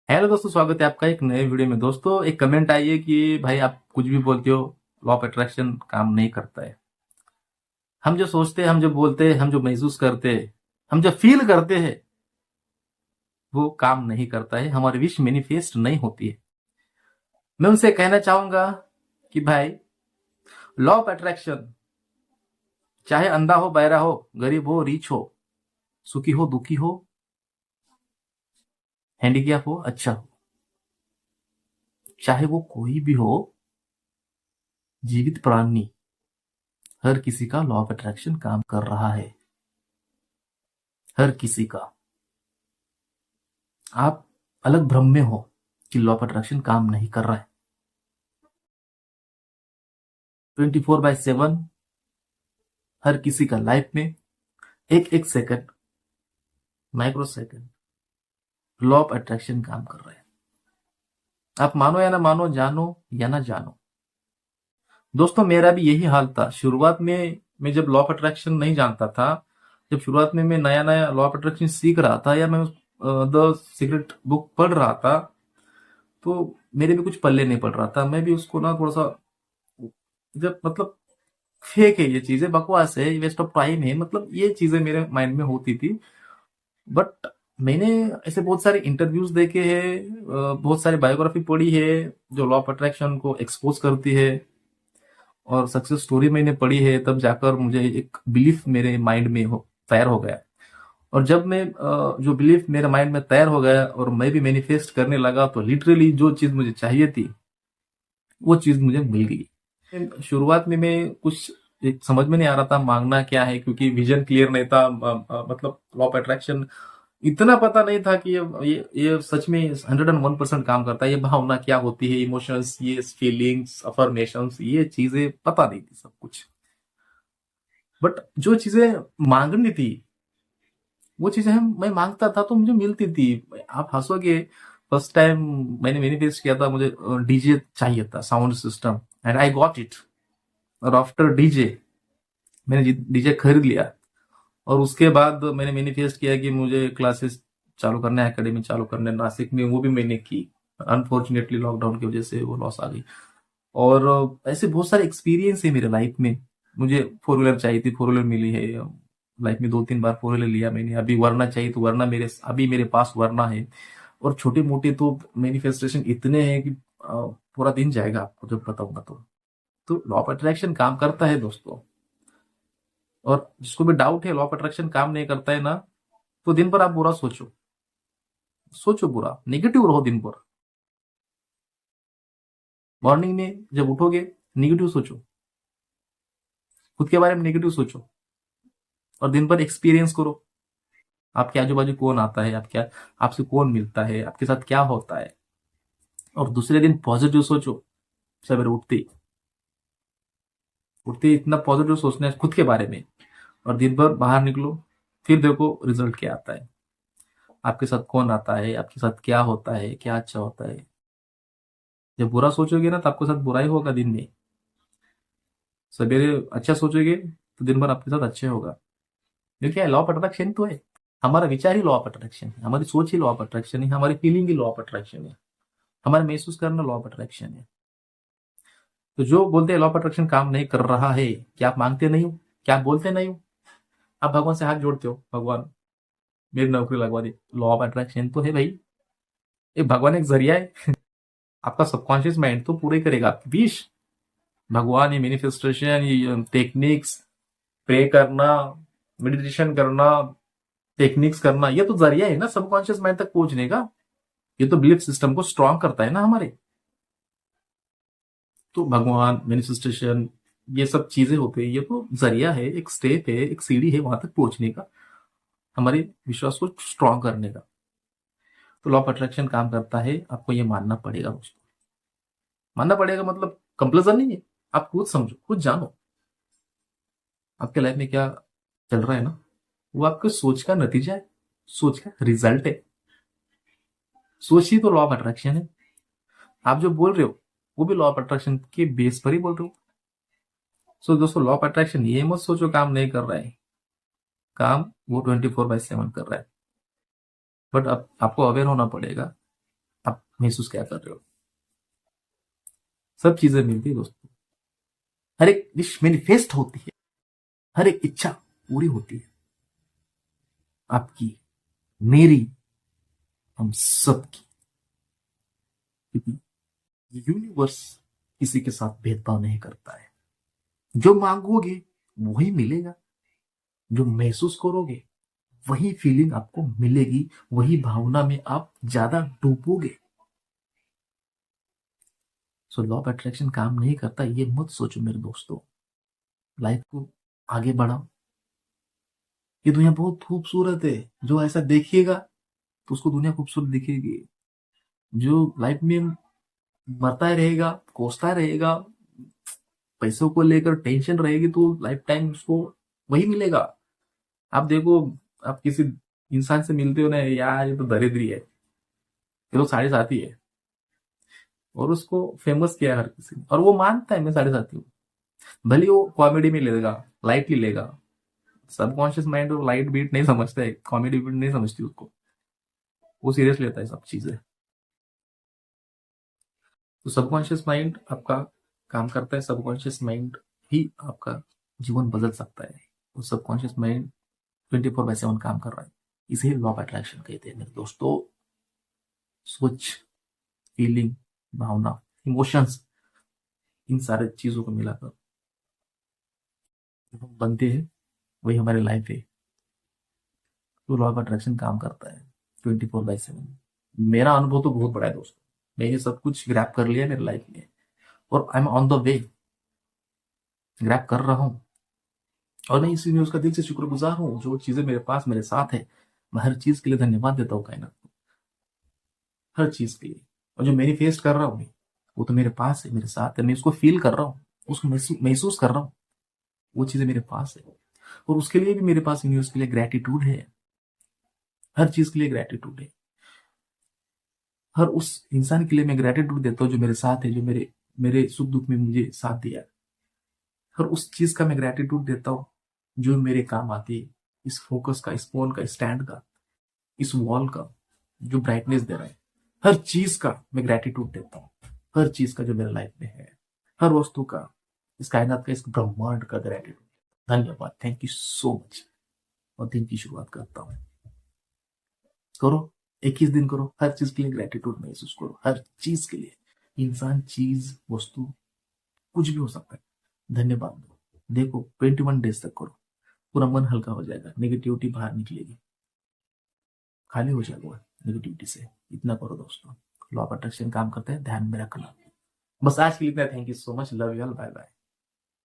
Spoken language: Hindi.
हेलो दोस्तों, स्वागत है आपका एक नए वीडियो में। दोस्तों, एक कमेंट आई है कि भाई आप कुछ भी बोलते हो, लॉ ऑफ अट्रैक्शन काम नहीं करता है। हम जो सोचते हैं, हम जो बोलते हैं, हम जो महसूस करते हैं, हम जो फील करते हैं, वो काम नहीं करता है। हमारी विश मैनिफेस्ट नहीं होती है। मैं उनसे कहना चाहूंगा कि भाई, लॉ ऑफ अट्रैक्शन चाहे अंधा हो, बहरा हो, गरीब हो, रिच हो, सुखी हो, दुखी हो, हैंडीकैप हो, अच्छा हो, चाहे वो कोई भी हो, जीवित प्राणी, हर किसी का लॉ ऑफ अट्रैक्शन काम कर रहा है। हर किसी का। आप अलग भ्रम में हो कि लॉ ऑफ अट्रैक्शन काम नहीं कर रहा है। 24/7 हर किसी का लाइफ में एक एक second, micro second, law of attraction काम कर रहा है। आप मानो या ना मानो, जानो या ना जानो। दोस्तों, मेरा भी यही हाल था शुरुआत में। मैं जब लॉ ऑफ अट्रैक्शन नहीं जानता था, जब शुरुआत में मैं नया नया लॉ ऑफ अट्रैक्शन सीख रहा था, या मैं द सीक्रेट बुक पढ़ रहा था, तो मेरे भी कुछ पल्ले नहीं पड़ रहा था। मैं भी उसको ना थोड़ा सा, जब मतलब फेक है, ये चीजें बकवास है, वेस्ट ऑफ टाइम है, मतलब ये चीजें मेरे माइंड में होती थी। बट मैंने ऐसे बहुत सारे इंटरव्यूज देखे हैं, बहुत सारी बायोग्राफी पढ़ी है जो लॉ ऑफ अट्रैक्शन को एक्सपोज करती है, और सक्सेस स्टोरी मैंने पढ़ी है। तब जाकर मुझे एक बिलीफ मेरे माइंड में तैयार हो गया। और जब मैं जो बिलीफ मेरे माइंड में तैयार हो गया और मैं भी मैनिफेस्ट करने लगा, तो लिटरली जो चीज मुझे चाहिए थी, वो चीज मुझे मिल गई। शुरुआत में मैं कुछ एक समझ में नहीं आ रहा था मांगना क्या है, क्योंकि विजन क्लियर नहीं था। मतलब लॉ ऑफ अट्रैक्शन इतना पता नहीं था कि ये सच में 101% काम करता है। ये भावना क्या होती है, इमोशंस, ये फीलिंग्स, अफर्मेशंस, ये चीजें पता नहीं थी सब कुछ। बट जो चीजें मांगनी थी, वो चीजें मैं मांगता था तो मुझे मिलती थी। आप हंसोगे। फर्स्ट टाइम मैंने मैनिफेस्ट किया था, मुझे डीजे चाहिए था, sound system, and I got it. और आफ्टर डीजे, मैंने डीजे खरीद लिया। और उसके बाद मैंने मैनिफेस्ट किया कि मुझे क्लासेस चालू करना है, एकेडमी चालू करना है नासिक में। वो भी मैंने की। अनफॉर्चुनेटली लॉकडाउन की वजह से वो लॉस आ गई। और ऐसे बहुत सारे एक्सपीरियंस है मेरे लाइफ में। मुझे फोर व्हीलर चाहिए थी, फोर व्हीलर मिली है। लाइफ में 2-3 बार फोर व्हीलर लिया मैंने। अभी वरना चाहिए तो वरना अभी मेरे पास वरना है। और छोटे मोटे तो मैनिफेस्टेशन इतने हैं कि पूरा दिन जाएगा आपको जब बताऊंगा तो लॉ ऑफ अट्रैक्शन काम करता है दोस्तों। और जिसको भी डाउट है लॉ ऑफ अट्रैक्शन काम नहीं करता है ना, तो दिन भर आप बुरा सोचो। सोचो बुरा, नेगेटिव रहो दिन भर। मॉर्निंग में जब उठोगे, नेगेटिव सोचो, खुद के बारे में नेगेटिव सोचो, और दिन भर एक्सपीरियंस करो। आपके आजू बाजू कौन आता है, आपसे कौन मिलता है, आपके साथ क्या होता है। और दूसरे दिन पॉजिटिव सोचो। सवेरे उठते उठते इतना पॉजिटिव सोचना है खुद के बारे में। और दिन भर बाहर निकलो, फिर देखो रिजल्ट क्या आता है। आपके साथ कौन आता है, आपके साथ क्या होता है, क्या अच्छा होता है। जब बुरा सोचोगे ना, तो आपके साथ बुरा ही होगा दिन में। सवेरे अच्छा सोचोगे तो दिन भर आपके साथ अच्छे होगा। क्योंकि लॉ ऑफ अट्रैक्शन तो है। हमारा विचार ही लॉ ऑफ अट्रैक्शन है, हमारी सोच ही लॉ ऑफ अट्रैक्शन है, हमारी feeling he law of attraction है, हमारा महसूस करना लॉ ऑफ अट्रैक्शन है। तो जो बोलते हैं लॉ ऑफ अट्रैक्शन काम नहीं कर रहा है, क्या आप मांगते नहीं हो? क्या आप बोलते नहीं हो? आप भगवान से हाथ जोड़ते हो, भगवान मेरी नौकरी लगवा दे। लॉ ऑफ अट्रैक्शन तो है भाई। ये भगवान एक जरिया है। आपका सबकॉन्शियस माइंड तो पूरे करेगा आपकी विश। भगवान, ये मैनिफेस्टेशन, ये टेक्निक्स, प्रे करना, मेडिटेशन करना, टेक्निक्स करना, ये तो जरिया है ना सबकॉन्शियस माइंड तक पहुंचने का। ये तो बिलीफ सिस्टम को स्ट्रांग करता है ना हमारे। तो भगवान, मैनिफेस्टेशन, ये सब चीजें होती है, ये तो जरिया है, एक स्टेप है, एक सीढ़ी है वहां तक पहुंचने का, हमारे विश्वास को स्ट्रांग करने का। तो लॉ ऑफ अट्रैक्शन काम करता है, आपको ये मानना पड़ेगा दोस्तों। मानना पड़ेगा मतलब कंपल्सन नहीं है। आप खुद समझो, खुद जानो आपके लाइफ में क्या चल रहा है ना, वो आपके सोच का नतीजा है, सोच का रिजल्ट है। सोच ही तो लॉ ऑफ अट्रैक्शन है। आप जो बोल रहे हो, वो भी लॉ ऑफ अट्रैक्शन के बेस पर ही बोल रहे हो। सो दोस्तों, लॉ ऑफ अट्रैक्शन ये मत सोचो काम नहीं कर रहा है। काम वो 24/7 कर रहा है। बट अब आपको अवेयर होना पड़ेगा आप महसूस क्या कर रहे हो? सब चीजें मिलती है दोस्तों। हर एक विश मैनिफेस्ट होती है, हर एक इच्छा पूरी होती है, आपकी, मेरी, हम सबकी। क्योंकि यूनिवर्स किसी के साथ भेदभाव नहीं करता है। जो मांगोगे वही मिलेगा, जो महसूस करोगे वही फीलिंग आपको मिलेगी, वही भावना में आप ज्यादा डूबोगे। सो लॉ ऑफ अट्रैक्शन काम नहीं करता, ये मत सोचो मेरे दोस्तों। लाइफ को आगे बढ़ाओ। ये दुनिया बहुत खूबसूरत है, जो ऐसा देखिएगा तो उसको दुनिया खूबसूरत दिखेगी। जो लाइफ में मरता रहेगा, कोसता रहेगा, पैसों को लेकर टेंशन रहेगी, तो लाइफ टाइम उसको वही मिलेगा। आप देखो, आप किसी इंसान से मिलते हो ना, यार ये तो दरिद्री है, ये तो साढ़े साथी है, और उसको फेमस किया है हर किसी ने, और वो मानता है मैं साढ़े साथी हूँ। भले वो कॉमेडी में लेगा, लाइटली लेगा। सबकॉन्शियस माइंड और लाइट बीट नहीं समझता है, कॉमेडी बीट नहीं समझती उसको, वो सीरियस लेता है सब चीजें। तो सबकॉन्शियस माइंड आपका काम करता है, सबकॉन्शियस माइंड ही आपका जीवन बदल सकता है। वो सबकॉन्शियस माइंड 24/7 काम कर रहा है। इसे लॉ ऑफ अट्रैक्शन कहते हैं मेरे दोस्तों। सोच, फीलिंग, भावना, इमोशंस, इन सारे चीजों को मिलाकर जो हम बनते हैं वही हमारी लाइफ है। तो लॉ ऑफ अट्रैक्शन काम करता है 24/7। मेरा अनुभव तो बहुत बड़ा है दोस्तों, मैं ये सब कुछ ग्रैप कर लिया मेरी लाइफ में, और I am on the way, grab कर रहा हूँ। और मैं इसी न्यूज का दिल से शुक्रगुजार हूँ, जो चीजें मेरे पास मेरे साथ है, मैं हर चीज के लिए धन्यवाद देता हूँ कायनात को, हर चीज के लिए। और जो मैनिफेस्ट कर रहा हूँ वो तो मेरे पास है, मेरे साथ है, मैं उसको फील कर रहा हूँ, उसको महसूस कर रहा हूँ, वो चीजें मेरे पास है। और उसके लिए भी मेरे पास न्यूज के लिए ग्रेटिट्यूड है, हर चीज के लिए ग्रेटिट्यूड है। हर उस इंसान के लिए मैं ग्रेटिट्यूड देता हूँ जो मेरे साथ है, जो मेरे मेरे सुख दुख में मुझे साथ दिया। हर उस चीज का मैं ग्रेटिट्यूड देता हूँ जो मेरे काम आती है। इस फोकस का, इस फोन का, स्टैंड का, इस वॉल का, जो ब्राइटनेस दे रहा है, हर चीज का मैं ग्रेटिट्यूड देता हूँ। हर चीज का जो मेरे लाइफ में है, हर वस्तु का, इस कायनात का, इस ब्रह्मांड का ग्रेटिट्यूड। धन्यवाद, थैंक यू सो मच। और दिन की शुरुआत करता हूँ। करो, 21 दिन करो, हर चीज के लिए ग्रेटिट्यूड महसूस करो, हर चीज के लिए। इंसान, चीज, वस्तु, कुछ भी हो सकता है, धन्यवाद दो। देखो 21 डेज तक करो, पूरा मन हल्का हो जाएगा, नेगेटिविटी बाहर निकलेगी, खाली हो जाएगा नेगेटिविटी से। इतना करो दोस्तों, लॉ ऑफ अट्रैक्शन काम करते हैं, ध्यान में रखना। बस आज के लिए इतना, thank you so much, love you all, bye bye.